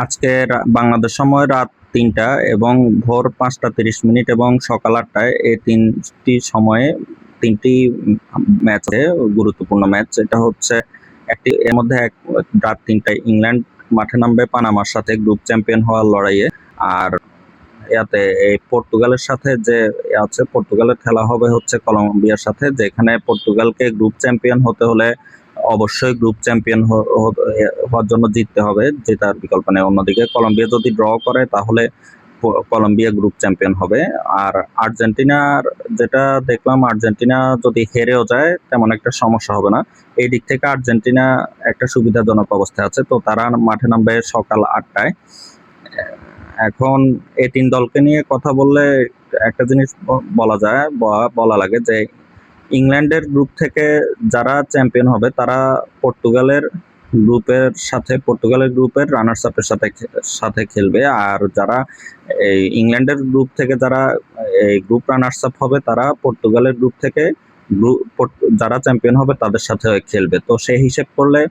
আজকের বাংলাদেশ সময় রাত ৩টা এবং ভোর ৫টা ৩০ মিনিট এবং সকাল ৮টায় এই তিনটি সময়ে তিনটি ম্যাচ আছে, গুরুত্বপূর্ণ ম্যাচ। এটা হচ্ছে একটি, এর মধ্যে রাত ৩টায় ইংল্যান্ড মাঠে নামবে পানামার সাথে গ্রুপ চ্যাম্পিয়ন হওয়ার লড়াইয়ে। আর ইয়াতে এই পর্তুগালের সাথে যে আছে, পর্তুগালের খেলা হবে হচ্ছে কলম্বিয়ার সাথে, যেখানে পর্তুগালকে গ্রুপ চ্যাম্পিয়ন হতে হলে অবশ্যই গ্রুপ চ্যাম্পিয়ন হওয়ার জন্য জিততে হবে, জেতার বিকল্প নেই। অন্যদিকে কলম্বিয়া যদি ড্র করে তাহলে কলম্বিয়া গ্রুপ চ্যাম্পিয়ন হবে। আর আর্জেন্টিনার যেটা দেখলাম, আর্জেন্টিনা যদি হেরেও যায় তেমন একটা সমস্যা হবে না। এই দিক থেকে আর্জেন্টিনা একটা সুবিধাজনক অবস্থায় আছে, তো তারা মাঠে নামবে সকাল ৮টায়। এখন এই তিন দলকে নিয়ে কথা বললে একটা জিনিস বলা যায় বলা লাগে যে ইংল্যান্ডের গ্রুপ থেকে যারা চ্যাম্পিয়ন হবে তারা পর্তুগালের গ্রুপের রানার্স আপের সাথে খেলবে। আর যারা এই ইংল্যান্ডের গ্রুপ থেকে যারা এই গ্রুপ রানার্স আপ হবে তারা পর্তুগালের গ্রুপ থেকে যারা চ্যাম্পিয়ন হবে তাদের সাথে খেলবে। তো সেই হিসেব করলে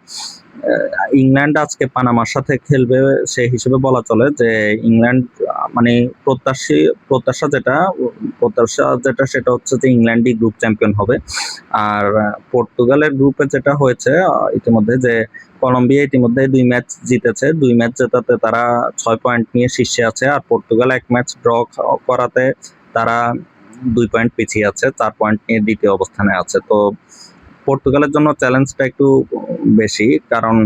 ইংল্যান্ড আজকে পানামার সাথে খেলবে, সেই হিসেবে বলা চলে যে ইংল্যান্ড মানে প্রত্যাশা যেটা সেটা হচ্ছে যে ইংল্যান্ডই গ্রুপ চ্যাম্পিয়ন হবে। আর পর্তুগালের গ্রুপে যেটা হয়েছে ইতিমধ্যে, যে কলম্বিয়া ইতিমধ্যে ২ ম্যাচ জিতেছে, ২ ম্যাচ জেতাতে তারা ৬ পয়েন্ট নিয়ে শীর্ষে আছে। আর পর্তুগাল ১ ম্যাচ ড্র করাতে তারা ২ পয়েন্ট পিছিয়ে আছে, ৪ পয়েন্ট নিয়ে দ্বিতীয় অবস্থানে আছে। তো পর্তুগালের জন্য চ্যালেঞ্জটা একটু বেশি, কারণ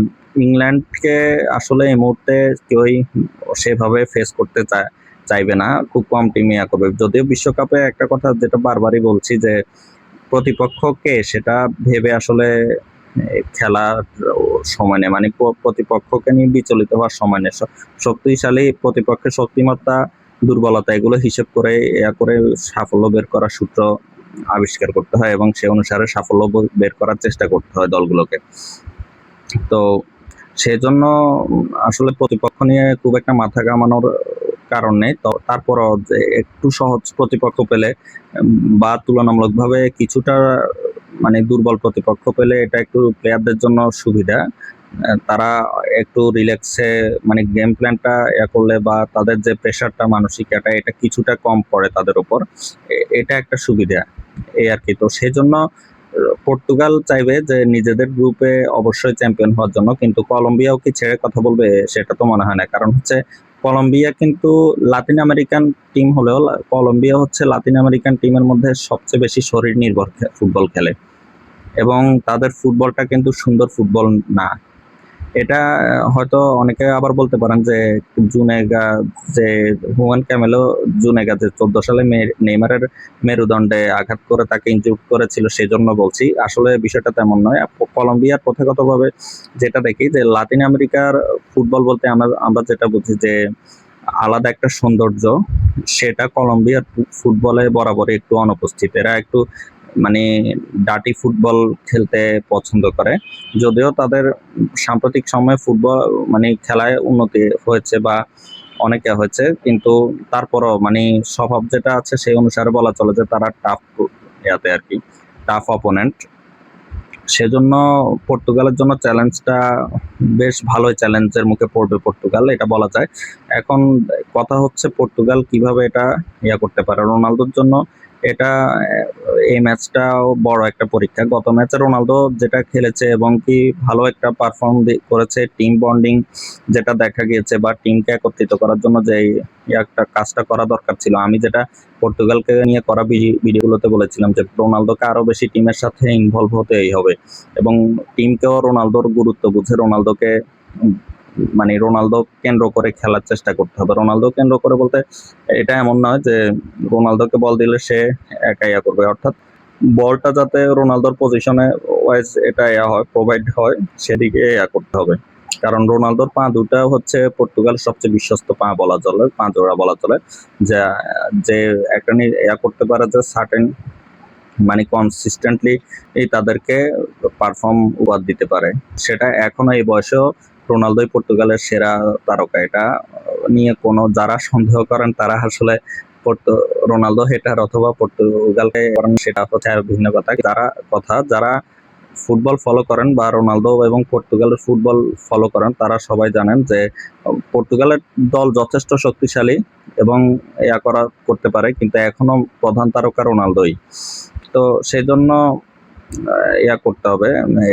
ইংল্যান্ডকে আসলে এই মুহূর্তে কেউই সেভাবে ফেস করতে চাইবে না, খুব কম টিমই করবে। যদিও বিশ্বকাপে একটা কথা যেটা বারবারই বলছি যে প্রতিপক্ষকে সেটা ভেবে আসলে খেলার সময় নেই, মানে প্রতিপক্ষকে নিয়ে বিচলিত হওয়ার সময় নেই। শক্তিশালী প্রতিপক্ষের শক্তিমত্তা, দুর্বলতা এগুলো হিসেব করে সাফল্য বের করার সূত্র আবিষ্কার করতে হয় এবং সে অনুসারে সাফল্য বের করার চেষ্টা করতে হয় দলগুলোকে। তো সেজন্য আসলে প্রতিপক্ষ নিয়ে খুব একটা মাথা ঘামানোর কারণ নেই। তো তারপরও যে একটু সহজ প্রতিপক্ষ পেলে বা তুলনামূলকভাবে কিছুটা মানে দুর্বল প্রতিপক্ষ পেলে এটা একটু প্লেয়ারদের জন্য সুবিধা। তারা একটু রিল্যাক্সে মানে গেম প্ল্যানটা করলে বা তাদের যে প্রেশারটা মানসিক এটা কিছুটা কম পড়ে তাদের উপর, এটা একটা সুবিধা এই আর কি। তো সেজন্য পর্তুগাল চাইবে যে নিজেদের গ্রুপে অবশ্যই চ্যাম্পিয়ন হওয়ার জন্য, কিন্তু কলম্বিয়াও কি ছেড়ে কথা বলবে সেটা তো মনে হয় না। কারণ হচ্ছে কলম্বিয়া কিন্তু লাতিন আমেরিকান টিম হলেও কলম্বিয়া হচ্ছে লাতিন আমেরিকান টিমের মধ্যে সবচেয়ে বেশি শরীর নির্ভর ফুটবল খেলে এবং তাদের ফুটবলটা কিন্তু সুন্দর ফুটবল না। এটা হয়তো অনেকে আবার বলতে পারেন যে জুনেগা, যে হুয়ান ক্যামেলো জুনেগা যে 14 সালে নেইমারের মেরুদণ্ডে আঘাত করে তাকে ইনজুর করেছিল সেজন্য বলছি, আসলে বিষয়টা তেমন নয়। কলম্বিয়ার প্রথাগতভাবে যেটা দেখি যে লাতিন আমেরিকার ফুটবল বলতে আমরা যেটা বুঝি যে আলাদা একটা সৌন্দর্য, সেটা কলম্বিয়ার ফুটবলে বরাবরই একটু অনুপস্থিত। এরা একটু মানে ডার্টি ফুটবল খেলতে পছন্দ করে। যদিও তাদের সাম্প্রতিক সময়ে ফুটবল মানে খেলায় উন্নতি হয়েছে বা অনেকে হয়েছে, কিন্তু তারপরও মানে স্বভাব যেটা আছে সেই অনুসারে বলা চলে যে তারা আর কি টাফ অপোনেন্ট। সেজন্য পর্তুগালের জন্য চ্যালেঞ্জটা বেশ ভালোই চ্যালেঞ্জের মুখে পড়বে পর্তুগাল, এটা বলা যায়। এখন কথা হচ্ছে পর্তুগাল কিভাবে এটা করতে পারে। রোনালদোর জন্য এটা এই ম্যাচটাও বড় একটা পরীক্ষা। গত ম্যাচে রোনালদো যেটা খেলেছে এবং কি ভালো একটা পারফর্ম করেছে, টিম বন্ডিং যেটা দেখা গিয়েছে বা টিমকে একত্রিত করার জন্য যে একটা কাজটা করা দরকার ছিল, আমি যেটা পর্তুগালকে নিয়ে করা ভিডিওগুলোতে বলেছিলাম যে রোনালদোকে আরো বেশি টিমের সাথে ইনভলভ হতেই হবে এবং টিমকেও রোনালদোর গুরুত্ব বুঝে রোনালদোকে মানে রোনালদো কেন্দ্র করে খেলার চেষ্টা করতে হবে। রোনালদো কেন্দ্র করে বলতে এটা এমন নয় যে রোনালদোকে বল দিলে সে একাই করবে, অর্থাৎ বলটা যাতে রোনালদোর পজিশনে ওয়াইজ এটা হয়, প্রোভাইড হয়, সেদিকে করতে হবে। কারণ রোনালদোর পা দুটা হচ্ছে পর্তুগাল সবচেয়ে বিশ্বস্ত পা বলা চলে, পা জোড়া বলা চলে, যা যে একটা করতে পারে যে সার্টেন মানে কনসিস্টেন্টলি তাদেরকে পারফর্ম উপহার দিতে পারে। সেটা এখনো এই বয়সেও রোনালদোই পর্তুগালের সেরা তারকা। এটা নিয়ে কোনো যারা সন্দেহ করেন তারা আসলে রোনালদো হেটার অথবা পর্তুগালকে সেটা হচ্ছে আর ভিন্ন কথা। যারা ফুটবল ফলো করেন বা রোনালদো এবং পর্তুগালের ফুটবল ফলো করেন তারা সবাই জানেন যে পর্তুগালের দল যথেষ্ট শক্তিশালী এবং করতে পারে, কিন্তু এখনো প্রধান তারকা রোনালদোই। তো সেই জন্য করতে হবে,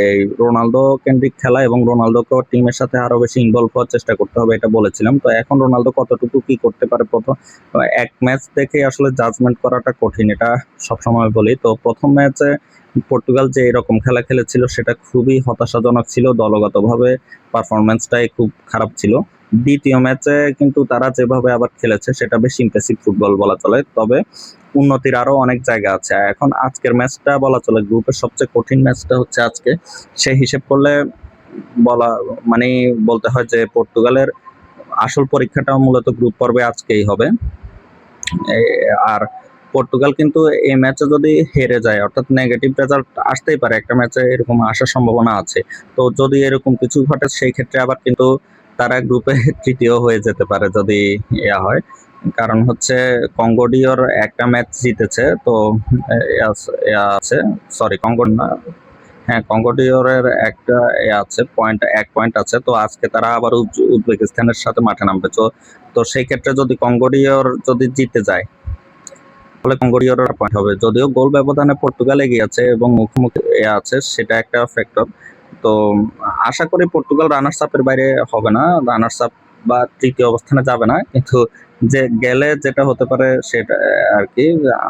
এই রোনালদো কেন্দ্রিক খেলা এবং রোনালদোকে টিমের সাথে আরো বেশি ইনভলভ হওয়ার চেষ্টা করতে হবে, এটা বলেছিলাম। তো এখন রোনালদো কতটুকু কি করতে পারে প্রথম এক ম্যাচ দেখে আসলে জাজমেন্ট করাটা কঠিন, এটা সবসময় বলি। তো প্রথম ম্যাচে পর্তুগাল যে এরকম খেলা খেলেছিল সেটা খুবই হতাশাজনক ছিল, দলগতভাবে পারফরমেন্সটাই খুব খারাপ ছিল। দ্বিতীয় ম্যাচে কিন্তু তারা যেভাবে আবার খেলেছে সেটা বেশ ইমপ্রেসিভ ফুটবল বলা চলে, তবে উন্নতির আরো অনেক জায়গা আছে। এখন আজকের ম্যাচটা বলা চলে গ্রুপের সবচেয়ে কঠিন ম্যাচটা হচ্ছে আজকে, সেই হিসেব করলে বলা মানে বলতে হয় যে পর্তুগালের আসল পরীক্ষাটা মূলত গ্রুপ পর্বে আজকেই হবে। আর পর্তুগাল কিন্তু এই ম্যাচে যদি হেরে যায়, অর্থাৎ নেগেটিভ রেজাল্ট আসতেই পারে, একটা ম্যাচে এরকম আসার সম্ভাবনা আছে। তো যদি এরকম কিছু ঘটে সেই ক্ষেত্রে আবার কিন্তু তারা গ্রুপে তৃতীয় হয়ে যেতে পারে যদি হয়। কারণ হচ্ছে কঙ্গোডিওর একটা ম্যাচ জিতেছে, তো আছে, সরি কঙ্গো না, হ্যাঁ কঙ্গোডিওরের একটা আছে এক পয়েন্ট আছে। তো আজকে তারা আবার উজবেকিস্তানের সাথে মাঠে নামবে। তো সেই ক্ষেত্রে যদি কঙ্গোডিওর যদি জিতে যায় তাহলে কঙ্গোডিওর পয়েন্ট হবে, যদিও গোল ব্যবধানে পর্তুগাল এগিয়ে আছে এবং মুখোমুখি আছে, সেটা একটা ফ্যাক্টর। তো আশা করি পর্তুগাল রানার্স আপের বাইরে হবে না, রানার্স আপ বা তৃতীয় অবস্থানে যাবে না, কিন্তু যে গেলে যেটা হতে পারে সেটা আর কি,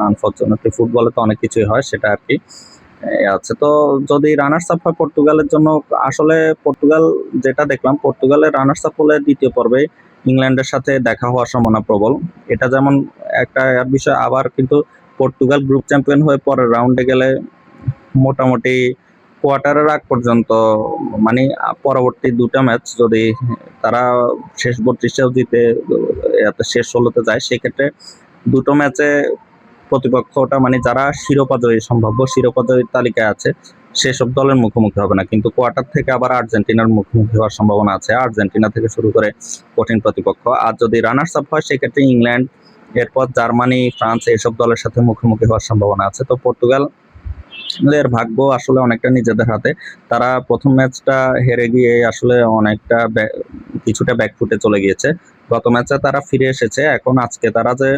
আনফরচুনেটলি ফুটবলে তো অনেক কিছুই হয়, সেটা আর কি আছে। তো যদি রানার্স আপ হয় পর্তুগালের জন্য, আসলে পর্তুগাল যেটা দেখলাম, পর্তুগালের রানার্স আপ হলে দ্বিতীয় পর্বে ইংল্যান্ডের সাথে দেখা হওয়ার সম্ভাবনা প্রবল। এটা যেমন একটা বিষয়, আবার কিন্তু পর্তুগাল গ্রুপ চ্যাম্পিয়ন হয়ে পরের রাউন্ডে গেলে মোটামুটি কোয়ার্টারের আগ পর্যন্ত, মানে পরবর্তী দুটা ম্যাচ যদি তারা শেষ 32-এও জিতে শেষ 16-তে যায়, সেক্ষেত্রে দুটো ম্যাচে প্রতিপক্ষটা মানে যারা সম্ভাব্য শিরোপাজয়ী তালিকায় আছে সেসব দলের মুখোমুখি হবে না, কিন্তু কোয়ার্টার থেকে আবার আর্জেন্টিনার মুখোমুখি হওয়ার সম্ভাবনা আছে, আর্জেন্টিনা থেকে শুরু করে কঠিন প্রতিপক্ষ। আর যদি রানার্স আপ হয় সেক্ষেত্রে ইংল্যান্ড, এরপর জার্মানি, ফ্রান্স এইসব দলের সাথে মুখোমুখি হওয়ার সম্ভাবনা আছে। তো পর্তুগাল এর ভাগ্য আসলে অনেকটা নিজেদের হাতে। তারা প্রথম ম্যাচটা হেরে গিয়ে আসলে অনেকটা কিছুটা ব্যাকফুটে চলে গিয়েছে। গত ম্যাচে তারা ফিরে এসেছে, এখন আজকে তারা যে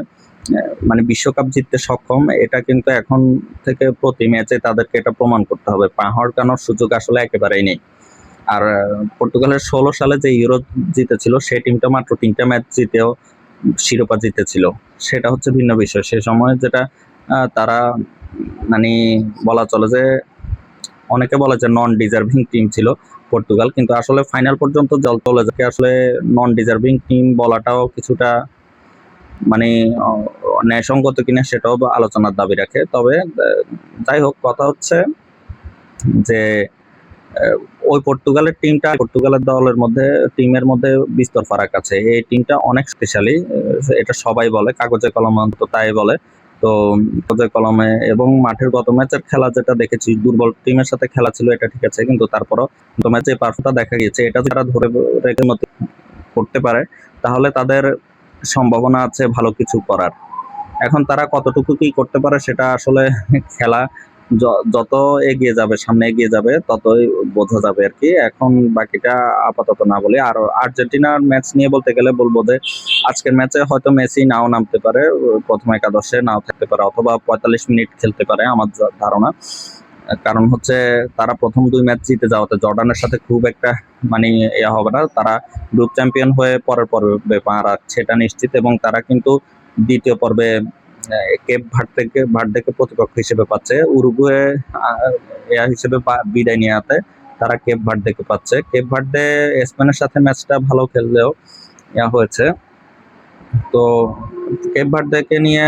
মানে বিশ্বকাপ জিততে সক্ষম, এটা কিন্তু এখন থেকে প্রতি ম্যাচে তাদেরকে এটা প্রমাণ করতে হবে, পা হড়কানোর সুযোগ আসলে একেবারেই নেই। আর পর্তুগালের 16 সালে যে ইউরো জিতেছিল সেই টিমটা মাত্র 3টা ম্যাচ জিতেও শিরোপা জিতেছিল, সেটা হচ্ছে ভিন্ন বিষয়। সে সময় যেটা তারা মানে বলা চলে যে অনেকে বলে যে নন ডিজার্ভিং টিম ছিল পর্তুগাল, কিন্তু আসলে ফাইনাল পর্যন্ত জল চলে যায়, আসলে নন ডিজার্ভিং টিম বলাটাও কিছুটা মানে ন্যায়সঙ্গত কিনা সেটাও আলোচনার দাবি রাখে। তবে যাই হোক, কথা হচ্ছে যে ওই পর্তুগালের টিমটা পর্তুগালের দলের মধ্যে টিমের মধ্যে বিস্তর ফারাক আছে, এই টিমটা অনেক শক্তিশালী, এটা সবাই বলে, কাগজে কলমে অন্তত তাই বলে। তো কাগজে কলমে এবং মাঠের গত ম্যাচের খেলা যেটা দেখেছি, দুর্বল টিমের সাথে খেলা ছিল এটা ঠিক আছে, কিন্তু তারপরও গত ম্যাচে পারফরটা দেখা গিয়েছে, এটা যারা ধরে রেখে করতে পারে তাহলে তাদের সম্ভাবনা আছে ভালো কিছু করার। এখন তারা কতটুকু কি করতে পারে সেটা আসলে খেলা যত এগিয়ে যাবে, সামনে এগিয়ে যাবে, ততই বোঝা যাবে আর কি। এখন বাকিটা আপাতত না বলি। আর আর্জেন্টিনার ম্যাচ নিয়ে বলতে গেলে বলবো যে আজকের ম্যাচে হয়তো মেসি নাও নামতে পারে, প্রথম একাদশে নাও থাকতে পারে, অথবা 45 মিনিট খেলতে পারে আমার ধারণা। কারণ হচ্ছে তারা প্রথম 2 ম্যাচ জিতে যাওয়াতে জর্ডানের সাথে খুব একটা মানে হবে না, তারা গ্রুপ চ্যাম্পিয়ন হয়ে পরের পর্বে পা রাখছে এটা নিশ্চিত, এবং তারা কিন্তু দ্বিতীয় পর্বে কেপ ভার্দেকে প্রতিপক্ষ হিসেবে পাচ্ছে। উরুগুয়ে হিসেবে বিদায় নিয়ে তারা কেপ ভার্দেকে পাচ্ছে। কেপ ভার্দে স্পেনের সাথে ম্যাচটা ভালো খেললেও হয়েছে। তো কেপ ভার্দেকে নিয়ে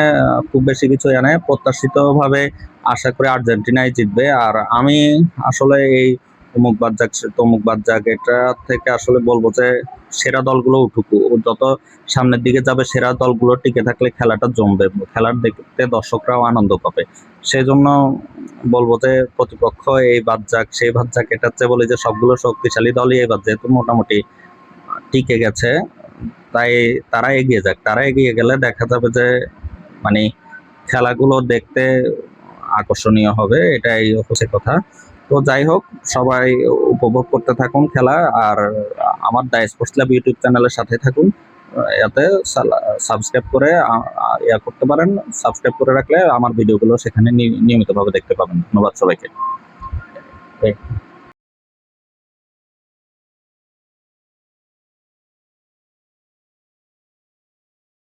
খুব বেশি কিছু জানে, প্রত্যাশিতভাবে আশা করি আর্জেন্টিনাই জিতবে। আর আমি আসলে এই তমুক বাদ যাক এটা থেকে আসলে বলবো যে সেরা দলগুলো উঠুক, যত সামনের দিকে যাবে সেরা দলগুলো টিকে থাকলে খেলাটা জমবে, খেলার দেখতে দর্শকরাও আনন্দ পাবে। সেই জন্য বলবো যে প্রতিপক্ষ এই বাদ যাক সেই বাদ যাক, এটা হচ্ছে বলি যে সবগুলো শক্তিশালী দলই এবার যেহেতু মোটামুটি টিকে গেছে, তাই তারা এগিয়ে যাক, তারা এগিয়ে গেলে দেখা যাবে যে মানে খেলাগুলো দেখতে আকর্ষণীয় হবে, এটাই হচ্ছে কথা। তো তো যাই হোক, সবাই উপভোগ করতে থাকুন খেলা, আর আমার দ্য স্পোর্টস ল্যাব ইউটিউব চ্যানেলের সাথে থাকুন। এতে সাবস্ক্রাইব করে ইয়া করতে পারেন। সাবস্ক্রাইব করে রাখলে আমার ভিডিওগুলো সেখানে নিয়মিতভাবে দেখতে পাবেন। ধন্যবাদ সবাইকে।